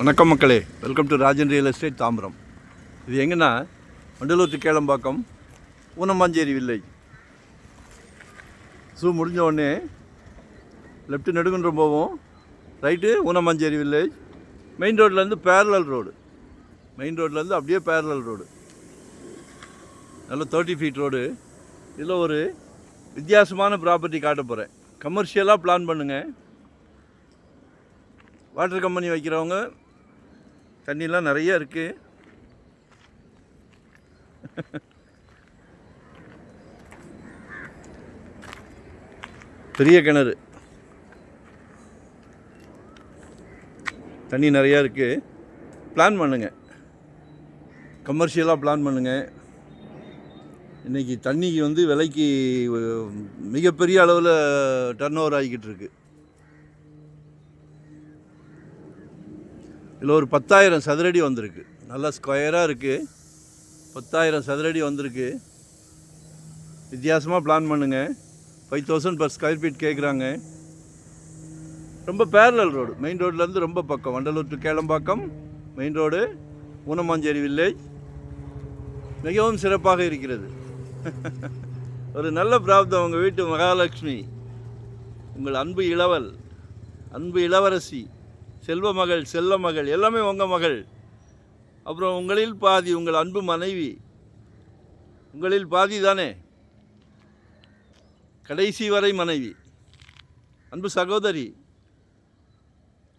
வணக்கம் மக்களே, welcome to Rajan real estate Tambaram. இது எங்கன்னா வண்டலூர் கேளம்பாக்கம் ஊனமாஞ்சேரி வில்லேஜ். முடிஞ்ச உடனே லெஃப்ட்டு நெடுங்குன்றம் போவோம், ரைட்டு ஊனமாஞ்சேரி வில்லேஜ். மெயின் ரோட்லேருந்து பேரலல் ரோடு, மெயின் ரோட்லேருந்து அப்படியே பேரலல் ரோடு, நல்ல 30 ஃபீட் ரோடு. இதில் ஒரு வித்தியாசமான ப்ராப்பர்ட்டி காட்ட போகிறேன். கமர்ஷியலாக பிளான் பண்ணுங்கள். வாட்டர் கம்பெனி வைக்கிறவங்க தண்ணிலாம் நிறைய இருக்குது. பெரிய கிணறு, தண்ணி நிறையா இருக்குது. பிளான் பண்ணுங்கள், கமர்ஷியலாக பிளான் பண்ணுங்கள். இன்றைக்கி தண்ணிக்கு விலைக்கு மிகப்பெரிய அளவில் டர்ன் ஓவர் ஆகிக்கிட்டு இருக்கு. இதில் ஒரு 10,000 சதுரடி வந்திருக்கு. நல்லா ஸ்கொயராக இருக்குது. 10,000 சதுரடி வந்திருக்கு. வித்தியாசமாக பிளான் பண்ணுங்கள். 5,000 per ஸ்கொயர் ஃபீட் கேட்குறாங்க. ரொம்ப பேரலல் ரோடு, மெயின் ரோட்லேருந்து ரொம்ப பக்கம். Vandalur to Kelambakkam main road, Oonamancheri village. மிகவும் சிறப்பாக இருக்கிறது. ஒரு நல்ல பிராப்தம். உங்கள் வீட்டு மகாலட்சுமி, உங்கள் அன்பு இளவல், அன்பு இளவரசி, செல்வ மகள், செல்ல மகள், எல்லாமே உங்கள் மகள். அப்புறம் உங்களில் பாதி உங்கள் அன்பு மனைவி, உங்களில் பாதி தானே, கடைசி வரை மனைவி, அன்பு சகோதரி.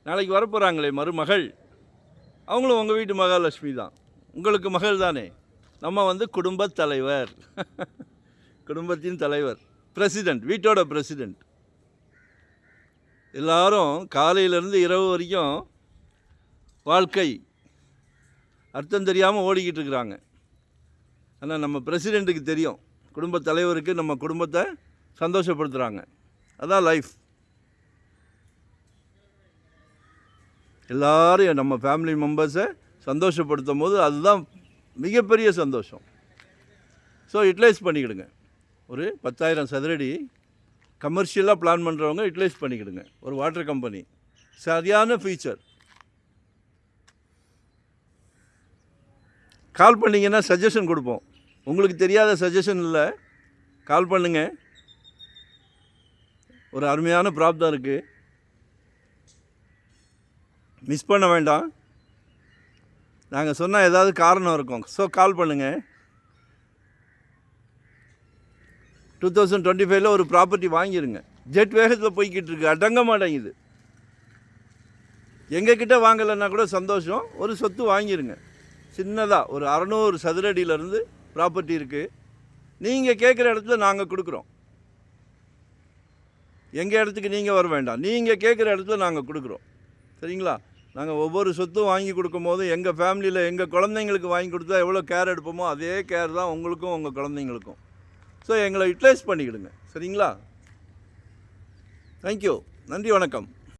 நாளைக்கு வரப்போகிறாங்களே மருமகள், அவங்களும் உங்கள் வீட்டு மகாலட்சுமி தான். உங்களுக்கு மகள் தானே. நம்ம குடும்பத் தலைவர், குடும்பத்தின் தலைவர், பிரசிடெண்ட், வீட்டோட பிரசிடெண்ட். எல்லாரும் காலையிலேருந்து இரவு வரைக்கும் வாழ்க்கை அர்த்தம் தெரியாமல் ஓடிக்கிட்டு இருக்கிறாங்க. ஆனால் நம்ம பிரசிடெண்ட்டுக்கு தெரியும், குடும்பத் தலைவருக்கு நம்ம குடும்பத்தை சந்தோஷப்படுத்துகிறாங்க. அதான் லைஃப். எல்லோரும் நம்ம ஃபேமிலி மெம்பர்ஸை சந்தோஷப்படுத்தும் போது அதுதான் மிகப்பெரிய சந்தோஷம். ஸோ யூட்டிலைஸ் பண்ணிக்கிடுங்க. ஒரு 10,000 சதுரடி கமர்ஷியலாக பிளான் பண்ணுறவங்க யூட்டிலைஸ் பண்ணிக்கிடுங்க. ஒரு வாட்டர் கம்பெனி, சரியான ஃபீச்சர். கால் பண்ணிங்கன்னா சஜஷன் கொடுப்போம். உங்களுக்கு தெரியாத சஜஷன் இல்லை, கால் பண்ணுங்கள். ஒரு அருமையான ப்ராப்தம் இருக்குது, மிஸ் பண்ண வேண்டாம். நாங்கள் சொன்னால் ஏதாவது காரணம் இருக்கும். ஸோ கால் பண்ணுங்கள். 2025 ஒரு ப்ராப்பர்ட்டி வாங்கிடுங்க. ஜெட் வேகத்தில் போய்கிட்டு இருக்கு, அடங்க மாட்டேங்குது. எங்ககிட்ட வாங்கலைன்னா கூட சந்தோஷம். ஒரு சொத்து வாங்கிடுங்க. சின்னதாக ஒரு 600 சதுரடியிலேருந்து ப்ராப்பர்ட்டி இருக்குது. நீங்கள் கேட்குற இடத்துல நாங்கள் கொடுக்குறோம். எங்கள் இடத்துக்கு நீங்கள் வர வேண்டாம், நீங்கள் கேட்குற இடத்துல நாங்கள் கொடுக்குறோம். சரிங்களா? நாங்கள் ஒவ்வொரு சொத்தும் வாங்கி கொடுக்கும் போது எங்கள் ஃபேமிலியில் எங்கள் குழந்தைங்களுக்கு வாங்கி கொடுத்தா எவ்வளோ கேர் எடுப்போமோ அதே கேர் தான் உங்களுக்கும் உங்கள் குழந்தைங்களுக்கும். ஸோ எங்களை யூட்டிலைஸ் பண்ணிக்கிடுங்க. சரிங்களா? தேங்க்யூ. நன்றி, வணக்கம்.